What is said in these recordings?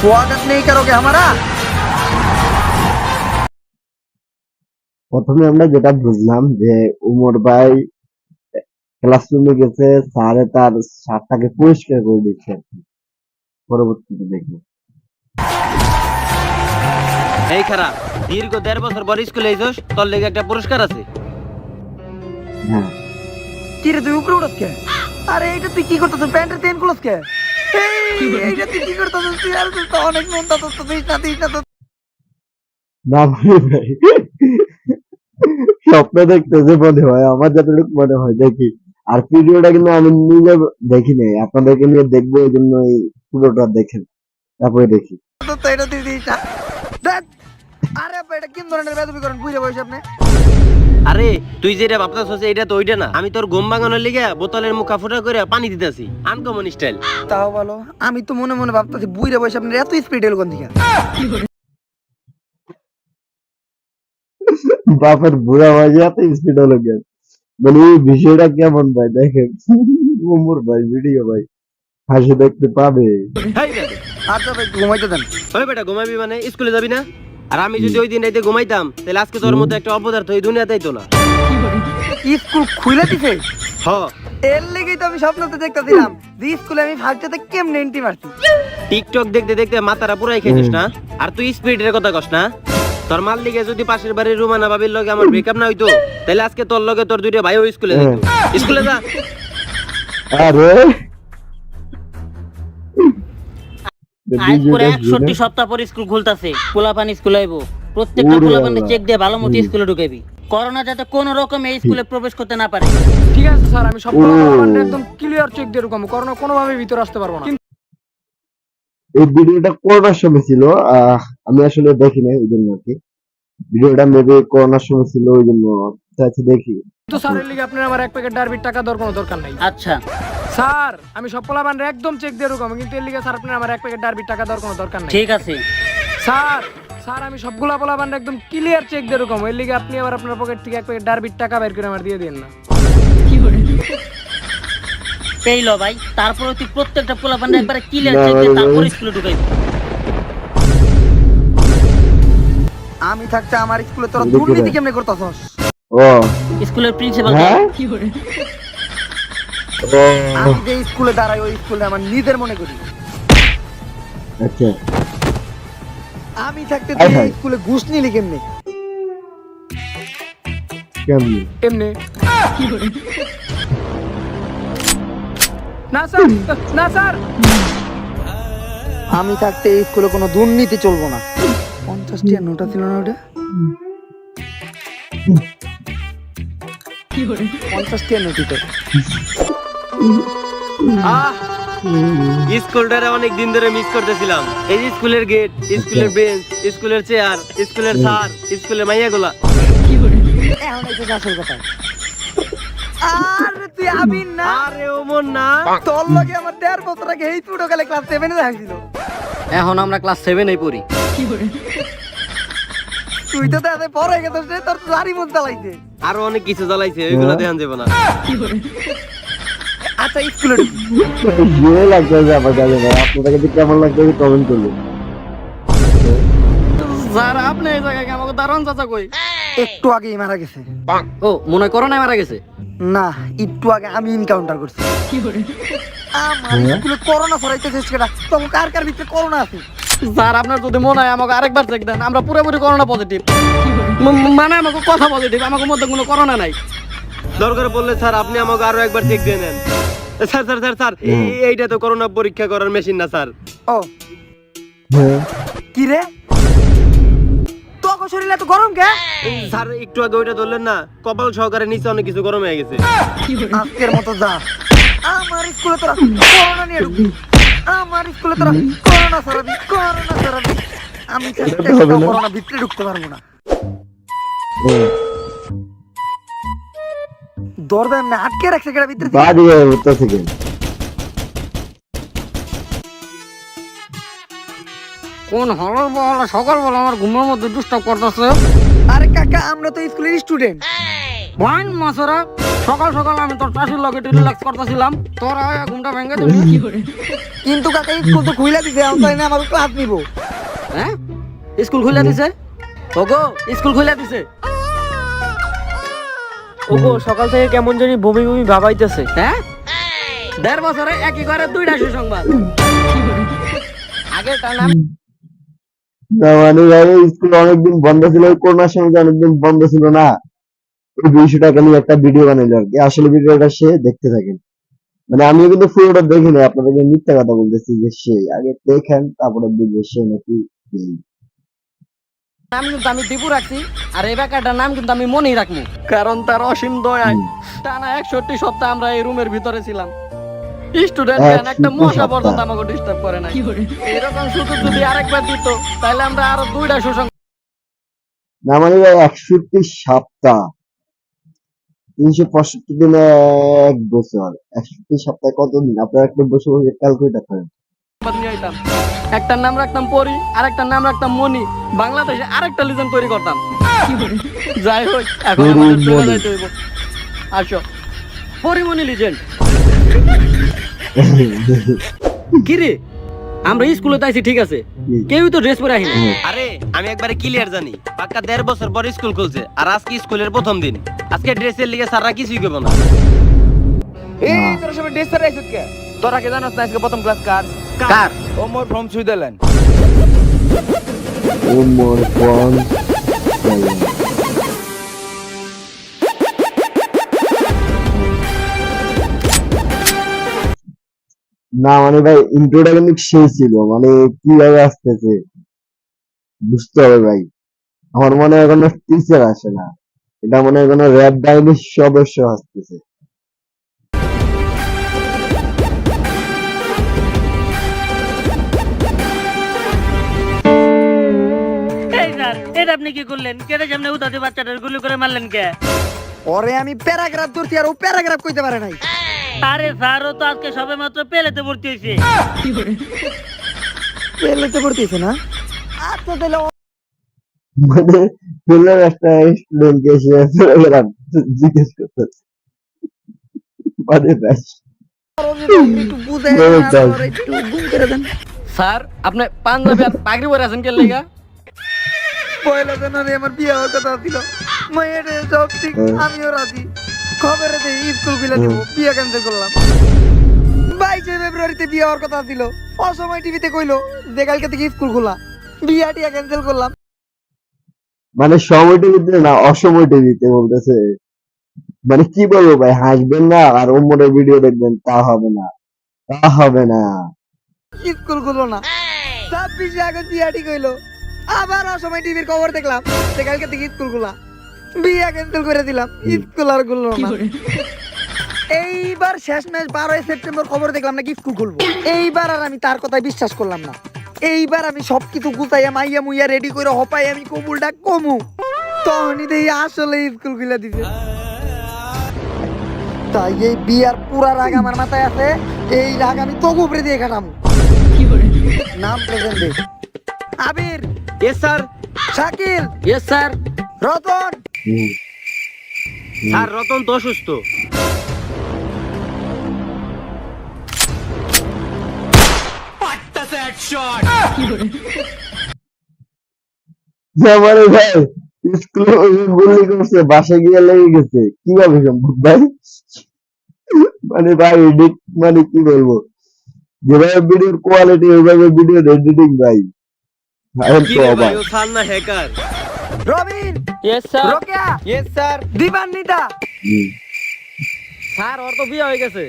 स्वागत नहीं करोगे हमारा? প্রথমে আমরা যেটা বুঝলাম যে উমর ভাই ক্লাসরুমে গেছে, স্যারে তার শার্টটাকে পরিষ্কার করে দিচ্ছে আর কি। পরবর্তীতে দেখি এই খারাপ দীর্ঘ ১.৫ বছর পর স্কুলে আইছস, তোর লেগে একটা পুরস্কার আছে। হ্যাঁ কি রে তুই উপরে উঠছ কে? আরে এটা তুই কি করতেছিস? প্যান্টের চেন খুলছ কে? এইটা তুই কি করতেছিস? তুই আর তো অনেক মন তা তো দিস না তো। না ভাই ভাই, স্বপ্ন দেখতেছে মনে হয়, আমার যতটুকু মনে হয় দেখি। আর ভিডিওটা কিন্তু আমি নিজে দেখি নাই, আপনাদেরকে নিয়ে দেখবো, এই জন্য এই পুরোটা দেখেন তারপরে দেখি। তো এটা তুই দিস না। দেখ আরে আপা এটা কোন ধরনের বেদবি করেন বুঝে বসে আপনি? আরে তুই যেটা ভাবতাছস এটা তো ওইটা না, আমি তোর ঘুম ভাঙানোর লিগে বোতলের মুখা ফুটা করে পানি দিতেছি, আনকমন স্টাইল। তাও বলো, আমি তো মনে মনে ভাবতেছি বুইরে বসে আপনার এত স্পিড এলো কোন দিকে? বাপের বুড়া ভাই এত স্পিড হলো কেন? মানে এই বিষয়টা কেমন ভাই দেখেন। উমর ভাই ভিডিও ভাই হাসি দেখতে পাবে। হেই বেটা, আচ্ছা ভাই ঘুমাইতে দেন। ওই বেটা ঘুমাবি মানে স্কুলে যাবি না? আর আমি যদি ওই দিন রাইতে ঘুমাইতাম তাহলে আজকে তোর মতো একটা অপদার্থ এই দুনিয়াতেই তো না। স্কুল খুলে দিছে? হ, এর লেগেই তো আমি স্বপ্নতে দেখতেছিলাম যে স্কুলে আমি ফার্স্টেতে কেমনে এন্ট্রি মারছি। টিকটক দেখতে দেখতে মাথাটা পুরাই খাইছিস না? আর তুই স্পিডের কথা কস না? তোর মাল লিগে যদি পাশের বাড়ির রুমানা বাবির লগে আমার ব্রেকআপ না হইতো তাহলে আজকে তোর লগে তোর দুইটা ভাইও স্কুলে যেত। স্কুলে যা। আরে আজ করে 61 সপ্তাহ পর স্কুল খুলতাছে, পোলাপান স্কুলে আইবো। প্রত্যেকটা পোলাপানকে চেক দিয়ে ভালো মতো স্কুলে ঢুকাবি, করোনা যাতে কোনো রকম এই স্কুলে প্রবেশ করতে না পারে। ঠিক আছে স্যার, আমি সবগুলো পোলাপানকে একদম ক্লিয়ার চেক দিয়ে ঢুকাবো, করোনা কোনোভাবে ভিতরে আসতে পারবো না। এই ভিডিওটা করোনার সময় ছিল, আমি আসলে দেখি নাই ওই জন্য আর কি। ভিডিওটা মেবি করোনার সময় ছিল ওই জন্য চাইছি দেখি। তো স্যার এর লিগে আপনার আমার এক প্যাকেট ডারবির টাকা দেওয়ার কোনো দরকার নাই। আচ্ছা স্যার আমি সব পোলাপানকে একদম চেক দিয়ে ঢুকাবো, কিন্তু এর লিগে স্যার আপনার আমার এক প্যাকেট ডারবির টাকা দেওয়ার কোনো দরকার নাই। ঠিক আছে। স্যার স্যার আমি সবগুলা পোলাপানকে একদম ক্লিয়ার চেক দিয়ে ঢুকাবো, এর লিগে আপনি আবার আপনার পকেট থেকে এক প্যাকেট ডারবির টাকা বের করে আমার দিয়ে দিন না। এই লো ভাই, তারপরে তুই প্রত্যেকটা পোলাপানকে একবারে ক্লিয়ার চেক দিয়ে তারপর স্কুলে ঢুকাইবি। আমি থাকতে আমার স্কুলে তোরা দুর্নীতি কেমনে করতেছস? ও স্কুলের প্রিন্সিপাল হ্যাঁ? ও আমি যে স্কুলে দাঁড়াই ওই স্কুলে আমার নিজের মনে করি। আচ্ছা আমি থাকতে আয় তুই হায়। স্কুলে ঘুষ নিলি কেমনে? কেমনি? এমনি না স্যার, না স্যার। আমি থাকতে এই স্কুলে কোনো দুর্নীতি চলবো না। 50 টাকা নোটা ছিল না ওটা? 50 টাকা নোটি তো। স্কুলটারে অনেক দিন ধরে মিস করতেছিলাম। এই যে স্কুলের গেট, স্কুলের বেঞ্চ, স্কুলের চেয়ার, স্কুলের স্যার, স্কুলের মাইয়াগুলা। এখন এসে আসল কথা। আরে তুই আবির না? আরে ওমন না। তোর লগে আমার 1.5 বছর আগে এই ছোট কালে ক্লাস 7 এ থাকছিল। এখন আমরা ক্লাস 7 এই পড়ি। তুই তো তাতে পড়ে গেছিস রে, তোর লারি মন চালাইছে। আরো অনেক কিছু জ্বালাইছে, ওইগুলো ধ্যান দেব না। আচ্ছা স্কুলে ইয়ে লাগতেছে আমার কাছে ভাই, আপনাদের কাছে কেমন লাগতেছে কমেন্ট করবেন। স্যার আপনি এই জায়গায় আমাকে দারুণ চাচা কই? একটু আগেই মারা গেছে। ও মনে হয় করোনায় মারা গেছে। না একটু আগে আমি এনকাউন্টার করছি। আমার স্কুলে করোনা ছড়াইতেছে সেটা তখন কার কার ভিতরে করোনা আছে? স্যার আপনার যদি মনে হয় আমাকে আরেকবার চেক দেন, আমরা পুরোপুরি করোনা পজিটিভ। মানে আমাকে কথা পজিটিভ, আমাকে মধ্যে কোনো করোনা নাই। দরকার পড়লে স্যার আপনি আমাকে আরো একবার চেক দিয়ে নেন। স্যার স্যার স্যার স্যার এইটা তো করোনা পরীক্ষা করার মেশিন না স্যার। ও হ্যাঁ কি রে, তোর শরীরে এত গরম কে? স্যার একটু আগে ওইটা ধরলেন না, কপাল সহকারে নিচে অনেক কিছু গরম হয়ে গেছে। আজকের মতো যা, আমার স্কুলে তোরা করোনা নিয়ে ঢুকবি, আমার স্কুলে তোরা করোনা ছড়াবি, করোনা ছড়াবি। আমি চাইতে করোনা ভিতরে ঢুকতে পারবো না। দরজা এমনি আটকে রাখছে কেডা ভিতরে? বাদ দিয়ে উঠতেছে কেন? কোন হলর বলা সকালবেলা আমার ঘুমের মধ্যে ডিস্টার্ব করতেছে। আরে কাকা আমরা তো স্কুলের স্টুডেন্ট। ওয়াইন মাসরা সকাল সকাল আমি তোর চাষির লগে রিল্যাক্স করতেছিলাম, তোর আয়া ঘুমটা ভেঙে দিবি। কিন্তু কাকা স্কুল তো খুইলা দিছে, আমি তাই না আমাকে ক্লাস নিব। হ্যাঁ স্কুল খুলে দিছে? ওগো স্কুল খুলে দিছে। ওগো সকাল থেকে কেমন জানি বমি বমি ভাবাইতেছে। হ্যাঁ 1.5 বছরে একই করে 2টা সুসংবাদ। আগে তার নাম না মানে ভাই স্কুল অনেকদিন বন্ধ ছিল, করোনার সময় যে অনেকদিন বন্ধ ছিল না, ওই 200 টাকা নিয়ে একটা ভিডিও বানাইলো আর কি। আসলে ভিডিওটা সে দেখতে থাকেন, মানে আমিও কিন্তু পুরোটা দেখিনি, আপনাদেরকে মিথ্যা কথা বলতেছি যে সে আগে দেখেন তারপরে বুঝবে সে নাকি এই। নাম কিন্তু আমি দীপু রাখছি, আর এই বেকারটার নাম কিন্তু আমি মনেই রাখবো, কারণ তার অসীম দয়ায় টানা 61 সপ্তাহ আমরা এই রুমের ভিতরে ছিলাম। স্টুডেন্ট একটা 61 মশা সপ্তাহ। পর্যন্ত আমাকে ডিস্টার্ব করে না। এরকম সুযোগ যদি আরেকবার দিত তাহলে আমরা আরো 2টা সুসংবাদ। না মানে ভাই 61 সপ্তাহ, 365 দিনে 1 বছর, 61 সপ্তাহে কতদিন? আপনারা একটু বসে বসে ক্যালকুলেট করেন। নিয়ে আইতাম, একটার নাম রাখতাম পরি, আরেকটার নাম রাখতাম মনি, বাংলাদেশে আরেকটা লিজেন্ড তৈরি করতাম। যাই হোক এখন আমাদের চলে যাইতে হইব। আসো পরিমনি লিজেন্ড। কিরে আমরা স্কুলে তাইছি ঠিক আছে, কেউই তো ড্রেস পরে আসেনি। আরে আমি একবারে ক্লিয়ার জানি, পাক্কা 1.5 বছর পর স্কুল খুলছে, আর আজকে স্কুলের প্রথম দিন। আজকে ড্রেসের লিগে স্যাররা কিছুই করবো না। এই তোরা সবাই ড্রেস পরে আইছিস কে? তোরা কি জানোস না আজকে প্রথম class car? Car? Omar from Switzerland. Umar কোন না মানে ভাই ইন্ট্রোটা কিন্তু সেই ছিল, মানে কিভাবে আসতেছে বুঝতে হবে ভাই। আমার মনে হয় কোনো টিচার আসে না, এটা মনে হয় কোনো র্যাপ বাহিনীর সদস্য আসতেছে। এই স্যার এটা আপনি কি করলেন? কেটে সামনে উঠাতে বাচ্চাটার গুলি করে মারলেন কে? ওরে আমি প্যারাগ্রাফ ধরছি আর ও প্যারাগ্রাফ কইতে পারে নাই। আরে স্যার ও তো আজকে সবে মাত্র পেলেতে ভর্তি হয়েছে। পেলেতে পড়তেছে না? আচ্ছা তাহলে মানে ফেলার একটা স্টুডেন্টকে সে প্যারাগ্রাফ জিজ্ঞেস করতেছে, মানে ভাই একটু বুঝাই দেন, আর একটু গুম করে দেন। স্যার আপনি পাঞ্জাবি আর পাগড়ি পরে আছেন কে লেগা? পয়লা জানুয়ারি আমার বিয়ে হওয়ার কথা ছিল, মায়ের সব ঠিক, আমিও রাজি। খবরে দেই স্কুল খুলে দিব, বিয়ে ক্যান্সেল করলাম। 22 ফেব্রুয়ারিতে বিয়ে হওয়ার কথা ছিল, অসময় টিভিতে কইলো যে কালকে থেকে স্কুল খোলা, বিয়াটিয়া ক্যান্সেল করলাম। মানে সময়টা দিতে না অসময়টা দিতে বলতেছে। মানে কি বলবো ভাই, হাসবেন না আর অন্যদের ভিডিও দেখবেন, তা হবে না, তা হবে না। স্কুল খুলো না, 26 আগস্ট বিয়াটি কইলো, আবার অসময় টিভির খবর দেখলাম যে কালকে থেকে স্কুল খোলা, বিয়ে ক্যান্সেল করে দিলাম, স্কুল আর খুললো না। এইবার শেষ ম্যাচ 12 সেপ্টেম্বর খবর দেখলাম নাকি স্কুল খুলবো। এইবার আর আমি তার কথায় বিশ্বাস করলাম না। এইবার আমি সবকিছু গুছাইয়া মাইয়া মুইয়া রেডি করে হপাই আমি কবুলটা কমু, তখনই দেখি আসলে স্কুল খুলে দিছে। তাই এই বিয়ার পুরা রাগ আমার মাথায় আছে, এই রাগ আমি তোকে উপরে দিয়ে কাটাম। নাম প্রেজেন্ট দে। Abir, yes sir. Shakil, yes sir. Ratan. Sir Ratan তো অসুস্থ। মানে ভাই স্কুলে গুলি করছে, বাসায় গিয়ে লেগে গেছে, কিভাবে সম্ভব ভাই? মানে ভাই এডিট মানে কি বলবো, যেভাবে ভিডিওর কোয়ালিটি ওইভাবে ভিডিও এডিটিং ভাই, আমি কি তো রে ভাই, অবাক। ও স্যার না hacker? Robin, yes sir. Rokeya, yes sir. Dibanwita. হুম। স্যার ওর তো বিয়ে হয়ে গেছে।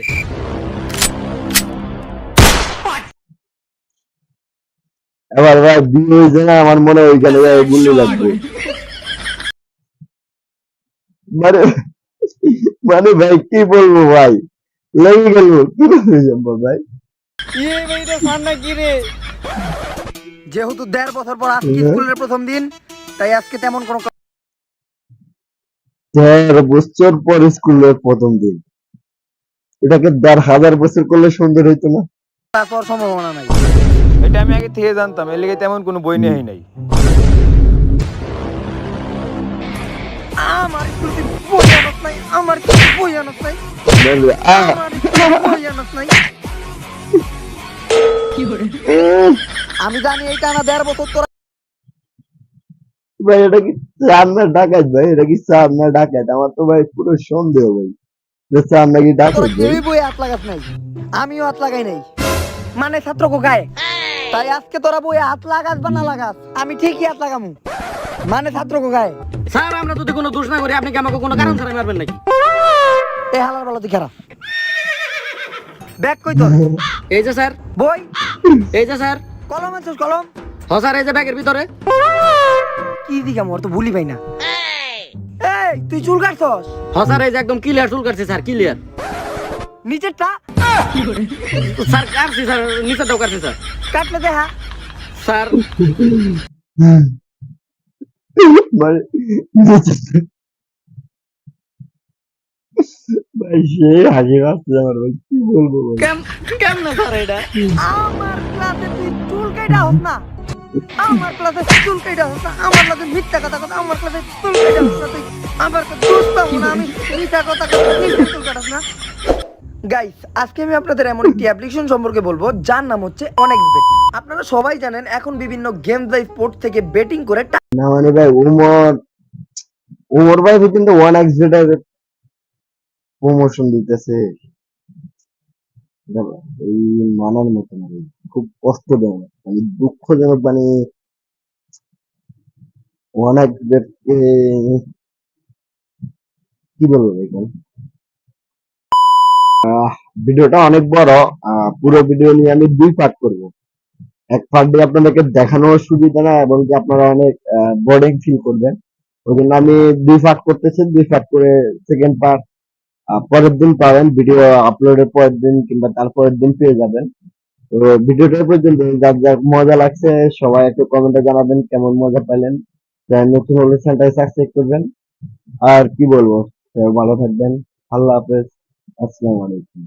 এবার ভাই বিয়ে হয়েছে না, আমার মনে হয় ওইখানে যাই গুলি লাগবে। মানে মানে ভাই কি বলবো ভাই, লেগে গেল, কিভাবে সম্ভব ভাই? ইয়ে ভাই রে স্যার না কি রে? যেহেতু 1.5 বছর পর আজকে স্কুলের প্রথম দিন, তাই আজকে তেমন কোনো 1.5 বছর পর স্কুলের প্রথম দিন, এটাকে 1,500 বছর করলে সুন্দর হইতো না? ক্লাস হওয়ার সম্ভাবনা নাই। এটা আমি আগে থেকে জানতাম, এর লিগে তেমন কোনো বই নেই নাই। আমার স্কুল নাই আমার কি বই আনস নাই আহ, আমার কি বই আনস নাই আমি জানি এই টানা 1.5 বছর তোরা ভাই এটা কি চার না ডাকাত ভাই, এটা কি চার না ডাকাত? আমার তো ভাই পুরো সন্দেহ ভাই যে চার নাকি তোরা ডাকাত ভাই। কেউই বই হাত লাগাস নাই, আমিও হাত লাগাই নাই, মানে ছাত্র কোকায়। তাই আজকে তোরা বই হাত লাগাস বা না লাগাস, আমি ঠিকই হাত লাগামু, মানে ছাত্র কোকায়। স্যার আমরা যদি কোনো দোষ না করি আপনি কি আমাকে কোনো কারণ ছাড়া মারবেন নাকি? এ হালার বলা তুই খারাপ। ব্যাগ কই তোর? এই যে স্যার, বই এই যে স্যার। কলম আনছিস কলম? হ্যাঁ স্যার, এই যে ব্যাগের ভিতরে। কি দিকে মোর তো ভুলি পাই না। এই তুই চুল কাটছস? হ্যাঁ স্যার, এই যে একদম ক্লিয়ার চুল কাটছে স্যার, ক্লিয়ার। নিচেরটা স্যার কাটছি স্যার, নিচেরটাও কাটছি স্যার। কাটলে দেখা। স্যার মানে ভাই সে হাসি পাচ্ছে আমার ভাই, কি বলবো ভাই। কেমন স্যার এটা? আমার ক্লাসে তুই চুল কাটা হস না, আমার ক্লাসে চুল কাটা হস না, আমার ক্লাসে মিথ্যা কথা কথা, আমার ক্লাসে চুল কাটা হস না তুই, আমার দোস্তাম না আমি, মিথ্যা কথা কথা চুল কাটাস না। গাইস, আজকে আমি আপনাদের এমন একটি অ্যাপ্লিকেশন সম্পর্কে বলবো যার নাম হচ্ছে অনেক্সবেট। আপনারা সবাই জানেন এখন বিভিন্ন গেম বা স্পোর্টস থেকে বেটিং করে না মানে ভাই ওমর ভাই কিন্তু 1xBet এর প্রমোশন দিতেছে, এটা এই মানার মতো না ভাই। খুব কষ্টজনক, মানে দুঃখজনক, মানে 1xBet কে কি বলবো ভাই এখন? ভিডিওটা অনেক বড়, পুরো ভিডিও নিয়ে আমি 2 পার্ট করব। এক পার্ট দিয়ে আপনাদেরকে দেখানোর সুবিধা না, এবং যে আপনারা অনেক বোরিং ফিল করবেন, ওই জন্য আমি 2 পার্ট করতেছি। 2 পার্ট করে সেকেন্ড পার্ট পরের দিন পাবেন, ভিডিও আপলোডের পরের দিন কিংবা তারপরের দিন পেয়ে যাবেন। তো ভিডিওটা এই পর্যন্ত, যার যার মজা লাগছে সবাই একটু কমেন্টে জানাবেন কেমন মজা পেলেন। চ্যানেল নতুন হলে চ্যানেলটাকে সাবস্ক্রাইব করবেন। আর কি বলবো, সবাই ভালো থাকবেন। আল্লাহ হাফেজ, আসসালামু আলাইকুম।